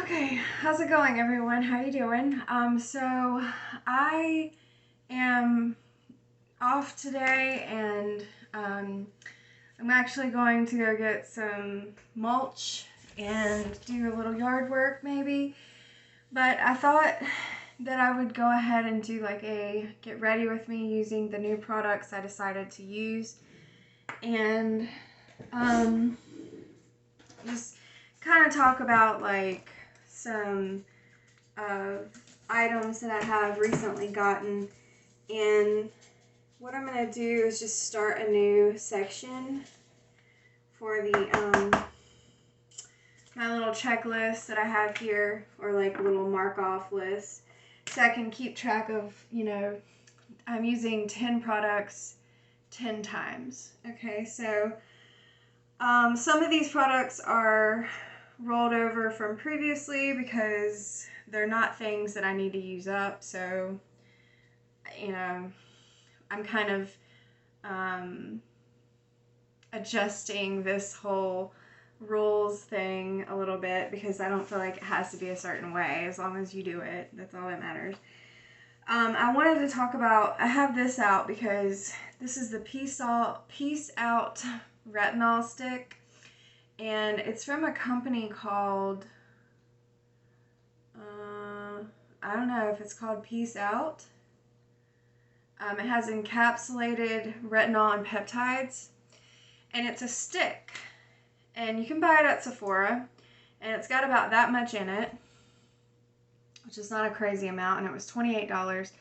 Okay, how's it going, everyone? How you doing? So I am off today, and I'm actually going to go get some mulch and do a little yard work, maybe. But I thought that I would go ahead and do like a get ready with me using the new products I decided to use, and just kind of talk about like some items that I have recently gotten. And what I'm going to do is just start a new section for the my little checklist that I have here, or like a little mark off list, so I can keep track of, I'm using 10 products 10 times. Okay, so some of these products are rolled over from previously because they're not things that I need to use up. So, I'm kind of adjusting this whole rules thing a little bit because I don't feel like it has to be a certain way. As long as you do it, that's all that matters. I wanted to talk about, I have this out because this is the Peace Out retinol stick, and it's from a company called, I don't know if it's called Peace Out. It has encapsulated retinol and peptides, and it's a stick, and you can buy it at Sephora, and it's got about that much in it, which is not a crazy amount, and it was $28.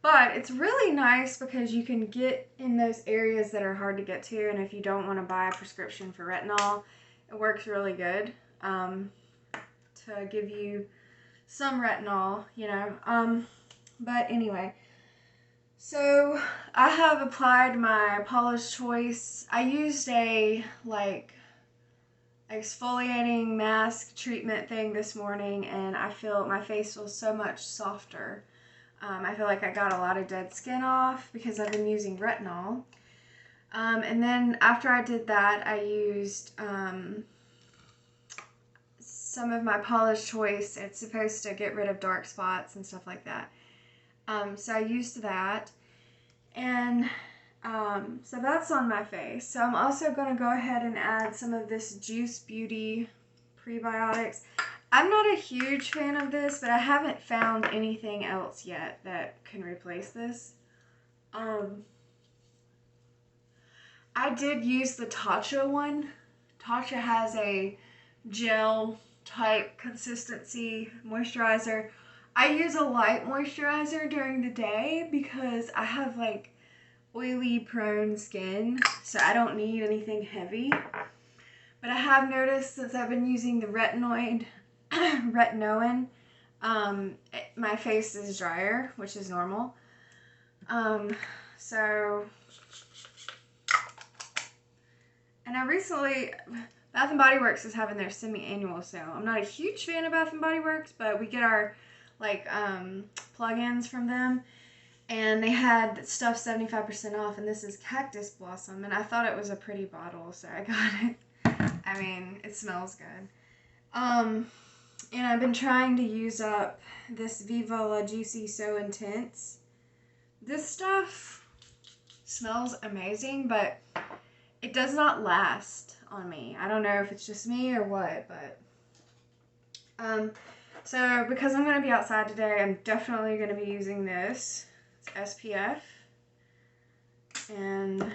But it's really nice because you can get in those areas that are hard to get to, and if you don't want to buy a prescription for retinol, it works really good to give you some retinol, but anyway. So I have applied my Paula's Choice. I used a exfoliating mask treatment thing this morning, and I feel my face feels so much softer. I feel like I got a lot of dead skin off because I've been using retinol. And then after I did that, I used some of my Paula's Choice. It's supposed to get rid of dark spots and stuff like that. So I used that, and so that's on my face. So I'm also going to go ahead and add some of this Juice Beauty prebiotics. I'm not a huge fan of this, but I haven't found anything else yet that can replace this. I did use the Tatcha one. Tatcha has a gel type consistency moisturizer. I use a light moisturizer during the day because I have like oily prone skin, so I don't need anything heavy. But I have noticed since I've been using the retinoid, my face is drier, which is normal. And I recently, Bath & Body Works is having their semi-annual sale. I'm not a huge fan of Bath & Body Works, but we get our plug-ins from them, and they had stuff 75% off, and this is Cactus Blossom, and I thought it was a pretty bottle, so I got it. I mean, it smells good. And I've been trying to use up this Viva La Juicy So Intense. This stuff smells amazing, but it does not last on me. I don't know if it's just me or what, but so because I'm going to be outside today, I'm definitely going to be using this. It's SPF, and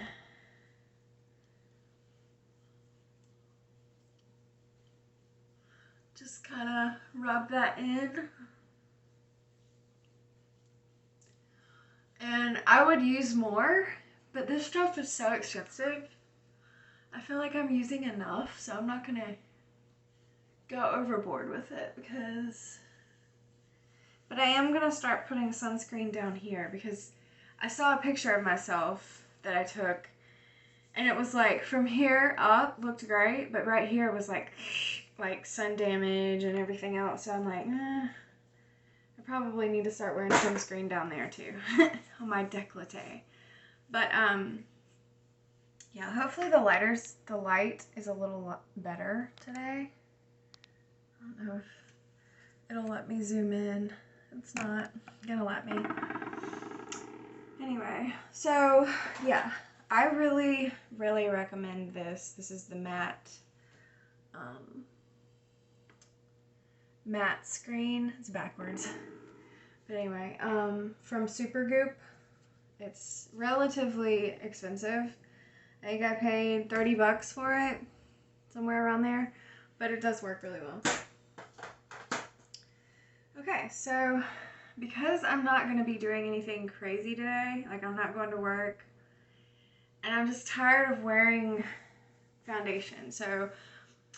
just kind of rub that in. And I would use more, but this stuff is so expensive. I feel like I'm using enough, so I'm not going to go overboard with it but I am going to start putting sunscreen down here because I saw a picture of myself that I took, and it was like from here up looked great, but right here was like sun damage and everything else. So I'm like, I probably need to start wearing sunscreen down there too on my décolleté. But yeah, hopefully the light is a little better today. I don't know if it'll let me zoom in. It's not gonna let me. Anyway, so yeah, I really, really recommend this. This is the matte screen. It's backwards. But anyway, from Supergoop. It's relatively expensive. I think I paid 30 bucks for it, somewhere around there, but it does work really well. Okay, so because I'm not going to be doing anything crazy today, like I'm not going to work, and I'm just tired of wearing foundation, so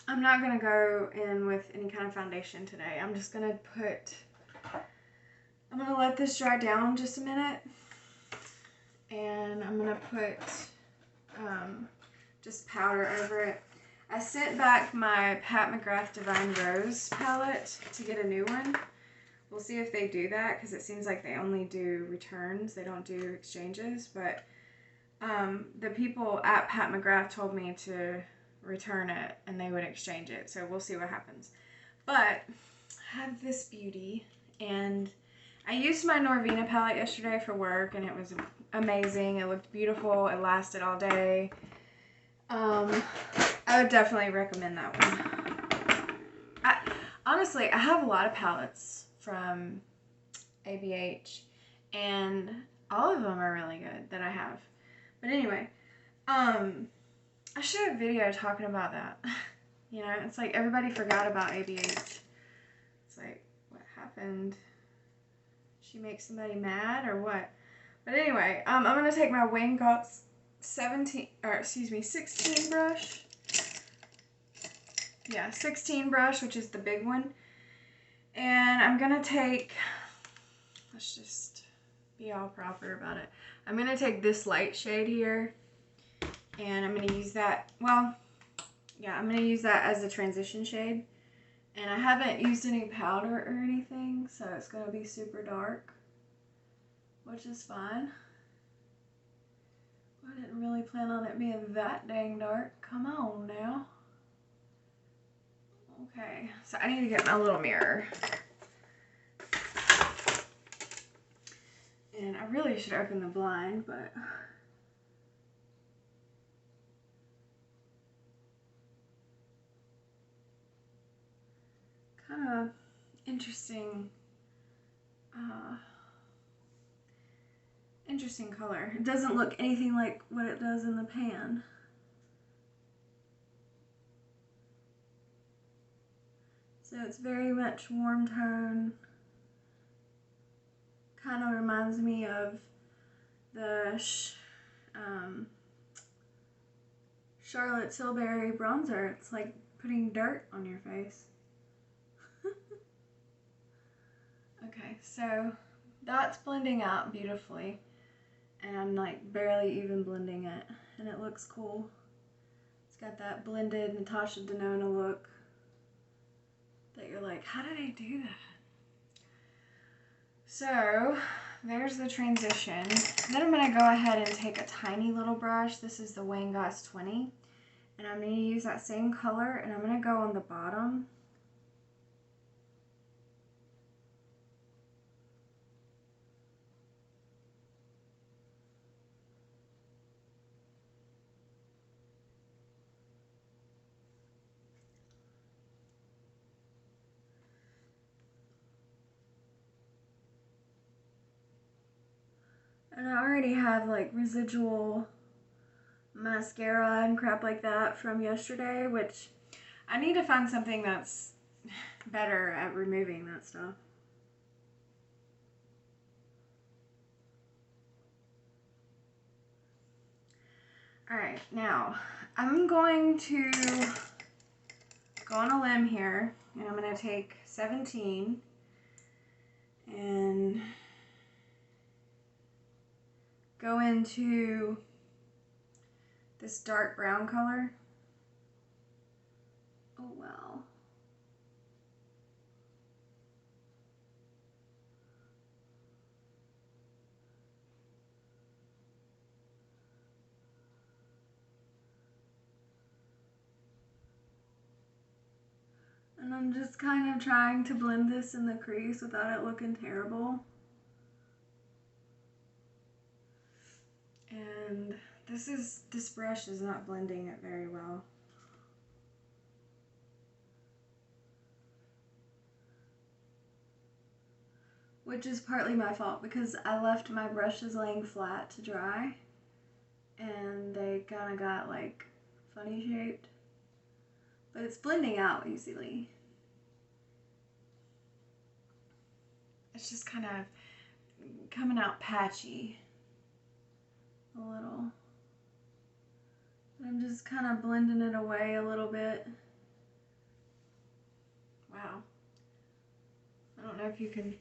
I'm not going to go in with any kind of foundation today. I'm just going to let this dry down just a minute, and I'm going to put just powder over it. I sent back my Pat McGrath Divine Rose palette to get a new one. We'll see if they do that, because it seems like they only do returns. They don't do exchanges, but the people at Pat McGrath told me to return it and they would exchange it, so we'll see what happens. But I have this beauty, and I used my Norvina palette yesterday for work, and it was amazing. It looked beautiful. It lasted all day. I would definitely recommend that one. Honestly, I have a lot of palettes from ABH, and all of them are really good that I have. But anyway, I should have a video talking about that. You know, it's like everybody forgot about ABH. It's like, what happened? She makes somebody mad or what? But anyway, I'm gonna take my Wingot's 16 brush. Yeah, 16 brush, which is the big one. And I'm gonna take, let's just be all proper about it. I'm gonna take this light shade here, and I'm gonna use that, well, yeah, I'm gonna use that as a transition shade. And I haven't used any powder or anything, so it's gonna be super dark, which is fine. I didn't really plan on it being that dang dark. Come on now. Okay, so I need to get my little mirror. And I really should open the blind, but kind of interesting color. It doesn't look anything like what it does in the pan. So it's very much warm tone. Kind of reminds me of the Charlotte Tilbury bronzer. It's like putting dirt on your face. Okay, so that's blending out beautifully, and I'm like barely even blending it, and it looks cool. It's got that blended Natasha Denona look that you're like, how did I do that? So there's the transition. Then I'm going to go ahead and take a tiny little brush. This is the Wayne Goss 20, and I'm going to use that same color, and I'm going to go on the bottom. And I already have like residual mascara and crap like that from yesterday, which I need to find something that's better at removing that stuff. Alright, now I'm going to go on a limb here, and I'm going to take 17 and go into this dark brown color. Oh wow. And And I'm just kind of trying to blend this in the crease without it looking terrible. And this brush is not blending it very well. Which is partly my fault because I left my brushes laying flat to dry and they kind of got like funny shaped. But it's blending out easily. It's just kind of coming out patchy a little. I'm just kind of blending it away a little bit. Wow. I don't know if you can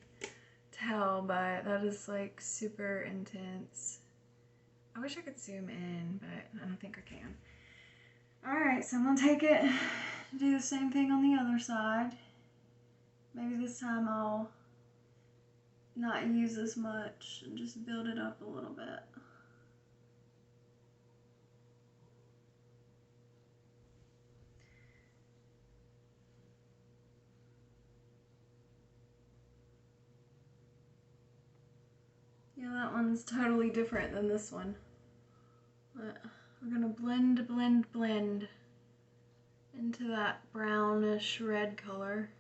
tell, but that is like super intense. I wish I could zoom in, but I don't think I can. Alright, so I'm gonna take it, do the same thing on the other side. Maybe this time I'll not use as much and just build it up a little bit. Yeah, that one's totally different than this one. But we're gonna blend, blend, blend into that brownish red color.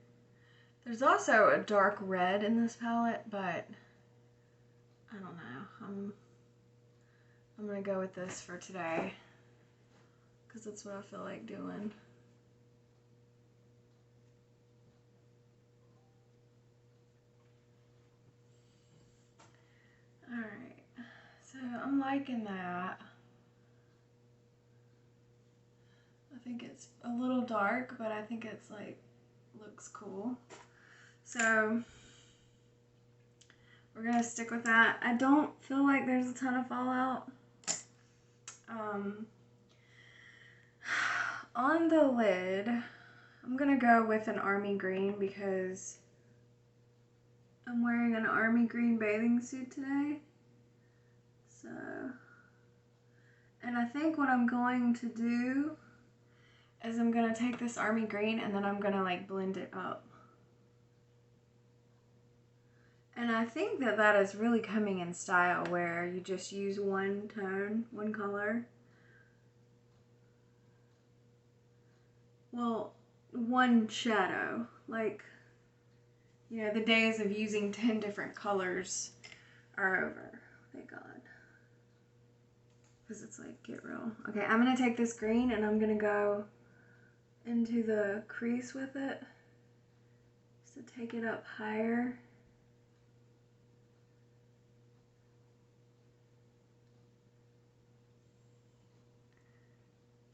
There's also a dark red in this palette, but I don't know. I'm gonna go with this for today because that's what I feel like doing. Alright, so I'm liking that. I think it's a little dark, but I think it's like, looks cool. So we're gonna stick with that. I don't feel like there's a ton of fallout. On the lid, I'm gonna go with an army green because I'm wearing an army green bathing suit today. So, and I think what I'm going to do is I'm gonna take this army green and then I'm gonna like blend it up. And I think that that is really coming in style where you just use one tone, one color. Well, one shadow. Like, you know, the days of using 10 different colors are over. Thank God. Because it's like, get real. Okay, I'm going to take this green and I'm going to go into the crease with it. Just to take it up higher.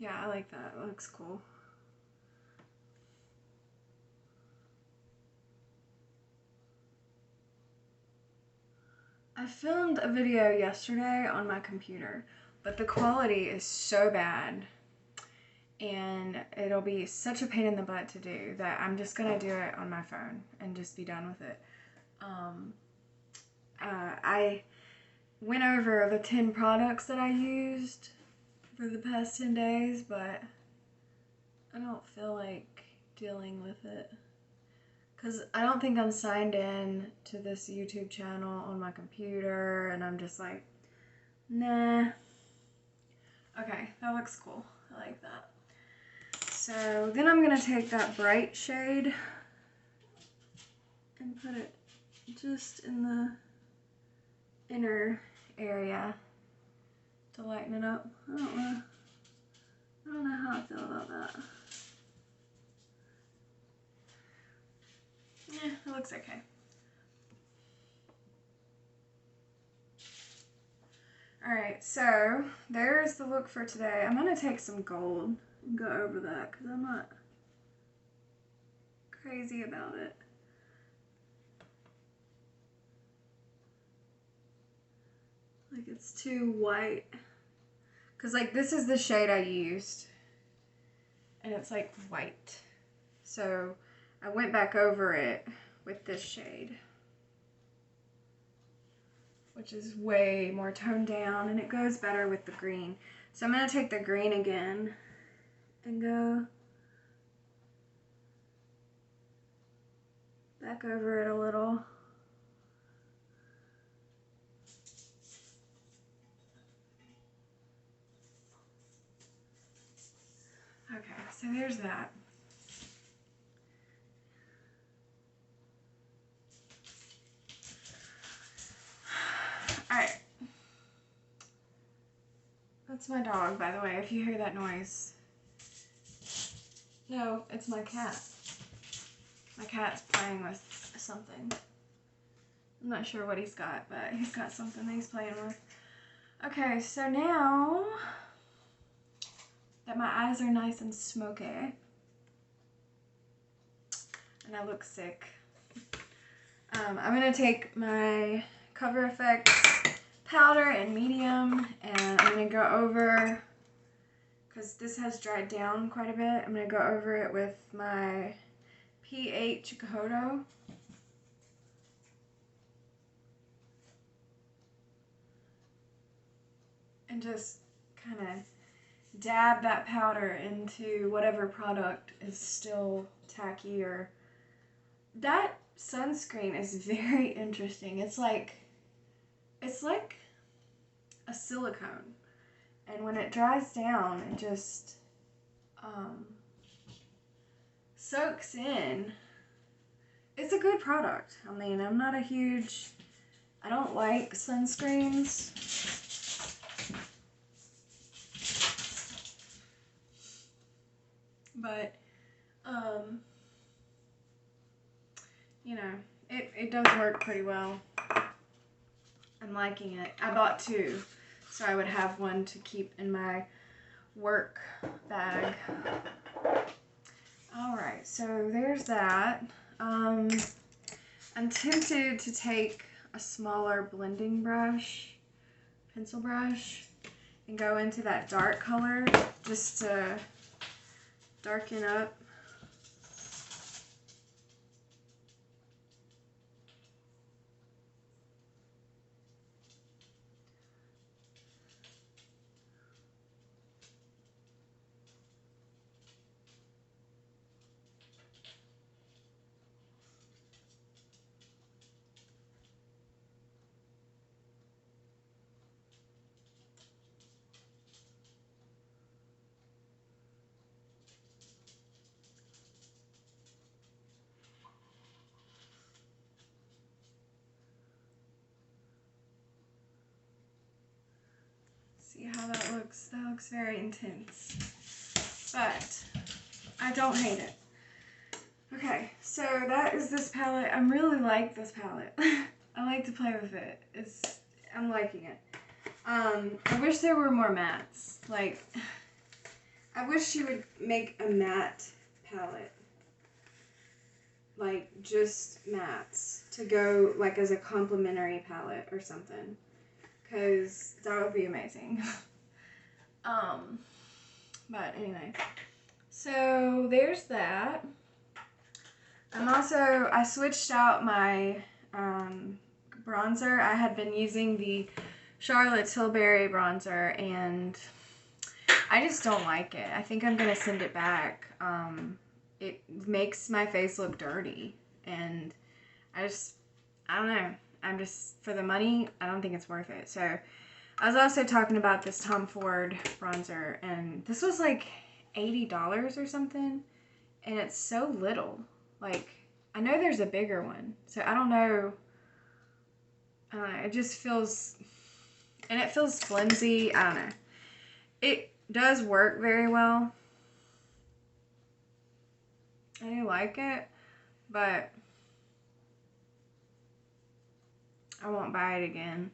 Yeah, I like that. It looks cool. I filmed a video yesterday on my computer, but the quality is so bad and it'll be such a pain in the butt to do that I'm just gonna do it on my phone and just be done with it. I went over the 10 products that I used for the past 10 days, but I don't feel like dealing with it. Because I don't think I'm signed in to this YouTube channel on my computer, and I'm just like, nah. Okay, that looks cool. I like that. So then I'm going to take that bright shade and put it just in the inner area to lighten it up. I don't know how I feel about that. Yeah, it looks okay. Alright, so there's the look for today. I'm going to take some gold and go over that because I'm not crazy about it. Like it's too white. Because like this is the shade I used. And it's like white. So I went back over it with this shade, which is way more toned down and it goes better with the green. So I'm going to take the green again and go back over it a little. Okay, so there's that. Alright. That's my dog, by the way, if you hear that noise. No, it's my cat. My cat's playing with something. I'm not sure what he's got, but he's got something that he's playing with. Okay, so now that my eyes are nice and smoky, and I look sick, I'm going to take my Cover FX powder in medium, and I'm going to go over, because this has dried down quite a bit, I'm going to go over it with my pH Kodo. And just kind of dab that powder into whatever product is still tacky. Or that sunscreen is very interesting. It's like a silicone, and when it dries down, it just soaks in. It's a good product. I mean, I'm not a huge, I don't like sunscreens. But, you know, it does work pretty well. I'm liking it. I bought two, so I would have one to keep in my work bag. Alright, so there's that. I'm tempted to take a smaller blending brush, pencil brush, and go into that dark color just to darken up. See how that looks? That looks very intense, but I don't hate it. Okay, so that is this palette. I really like this palette. I like to play with it. I'm liking it. I wish there were more mattes. Like, I wish she would make a matte palette. Like, just mattes to go, like, as a complimentary palette or something. Because that would be amazing. But anyway. So, there's that. I switched out my bronzer. I had been using the Charlotte Tilbury bronzer, and I just don't like it. I think I'm going to send it back. It makes my face look dirty, and I don't know. For the money, I don't think it's worth it. So, I was also talking about this Tom Ford bronzer, and this was like $80 or something, and it's so little. Like, I know there's a bigger one, so I don't know. It just feels, and it feels flimsy. I don't know. It does work very well. I do like it, but I won't buy it again.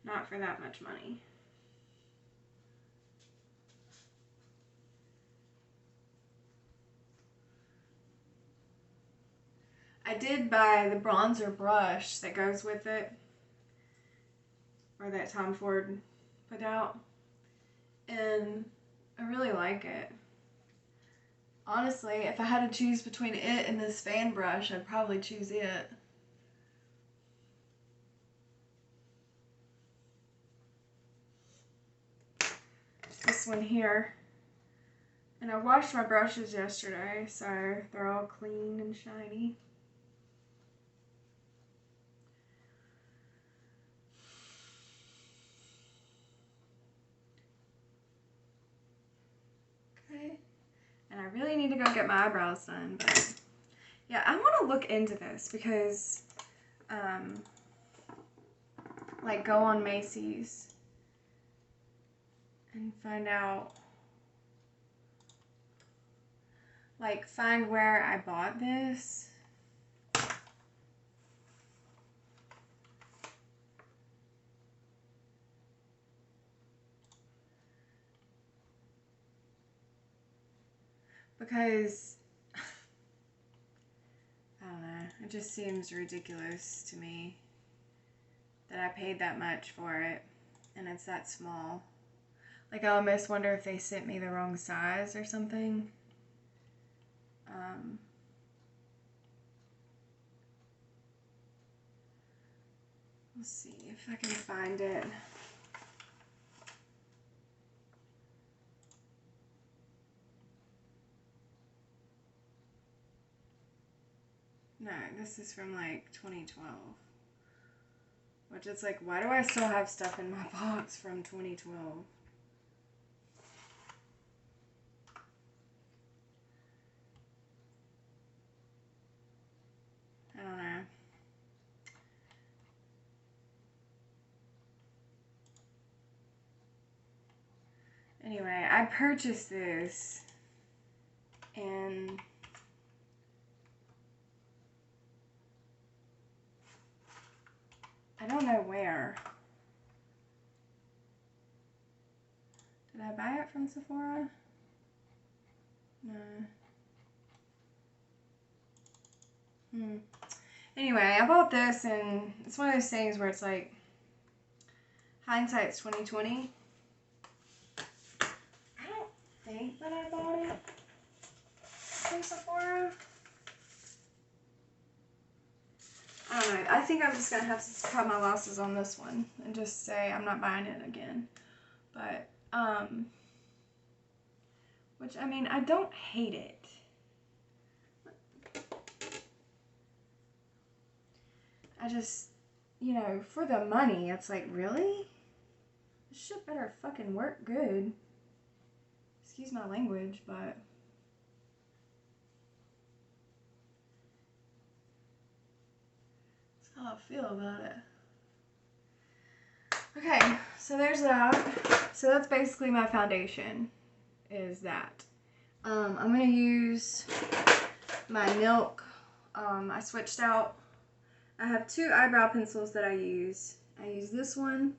Not for that much money. I did buy the bronzer brush that goes with it, or that Tom Ford put out, and I really like it. Honestly, if I had to choose between it and this fan brush, I'd probably choose it. This one here, And I washed my brushes yesterday, so they're all clean and shiny. Okay. And I really need to go get my eyebrows done, but yeah, I want to look into this because, like, go on Macy's and find out, like, find where I bought this. Because, I don't know, it just seems ridiculous to me that I paid that much for it and it's that small. Like, I almost wonder if they sent me the wrong size or something. Let's see if I can find it. No, this is from like 2012. Which is like, why do I still have stuff in my box from 2012? I don't know. Anyway, I purchased this and I don't know where. Did I buy it from Sephora? No. Anyway, I bought this and it's one of those things where it's like hindsight's 2020. I don't think that I bought it from Sephora. I don't know. I think I'm just going to have to cut my losses on this one and just say I'm not buying it again. But, which, I mean, I don't hate it. I just, you know, for the money, it's like, really? This shit better fucking work good. Excuse my language, but... that's how I feel about it. Okay, so there's that. So that's basically my foundation, is that. I'm going to use my Milk. I switched out. I have two eyebrow pencils that I use. I use this one,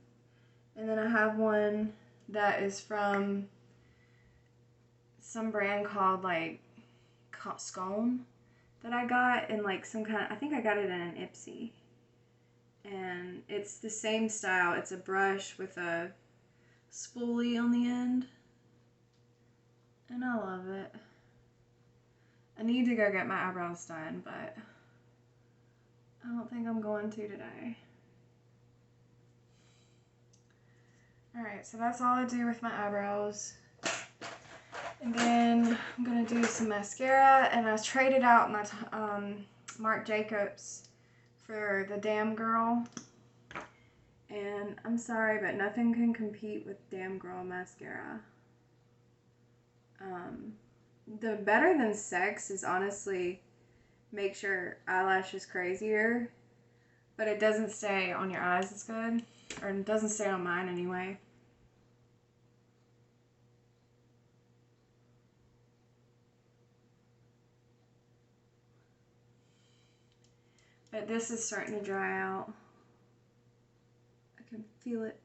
and then I have one that is from some brand called like Scone that I got in like some kind of, I think I got it in an Ipsy. And it's the same style. It's a brush with a spoolie on the end. And I love it. I need to go get my eyebrows done, but I don't think I'm going to today. Alright, so that's all I do with my eyebrows. And then I'm going to do some mascara, and I traded out my Marc Jacobs for the Damn Girl. And I'm sorry, but nothing can compete with Damn Girl mascara. The Better Than Sex is honestly makes your eyelashes crazier, but it doesn't stay on your eyes as good, or it doesn't stay on mine anyway. But this is starting to dry out. I can feel it.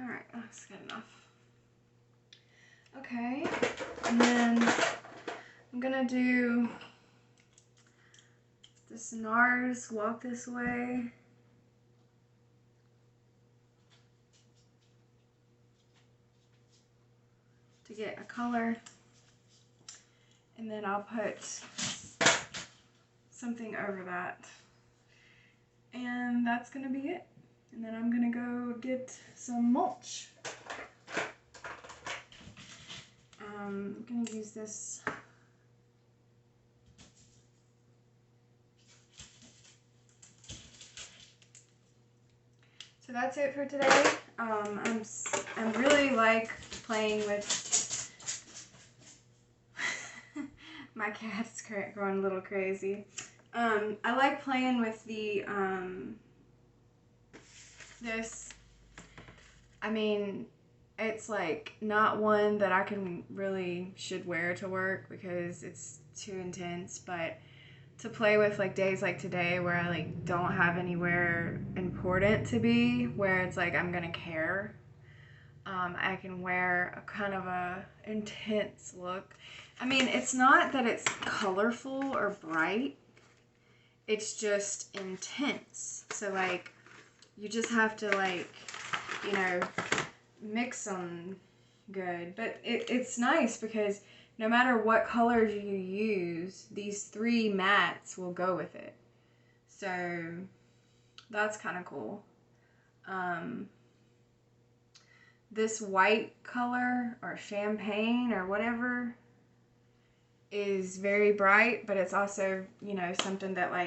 Alright, that's good enough. Okay, and then I'm gonna do this NARS Walk This Way. To get a color. And then I'll put something over that. And that's gonna be it. And then I'm gonna go get some mulch. I'm gonna use this. So that's it for today. I'm really like playing with my cat's going a little crazy. I like playing with the this. I mean, it's like not one that I should wear to work because it's too intense, but to play with like days like today where I like don't have anywhere important to be, where it's like I'm gonna care. I can wear a kind of a intense look. I mean, it's not that it's colorful or bright, it's just intense. So like, you just have to like, you know, mix them good. But it's nice because no matter what colors you use, these 3 mats will go with it. So that's kind of cool. This white color or champagne or whatever is very bright, but it's also, you know, something that like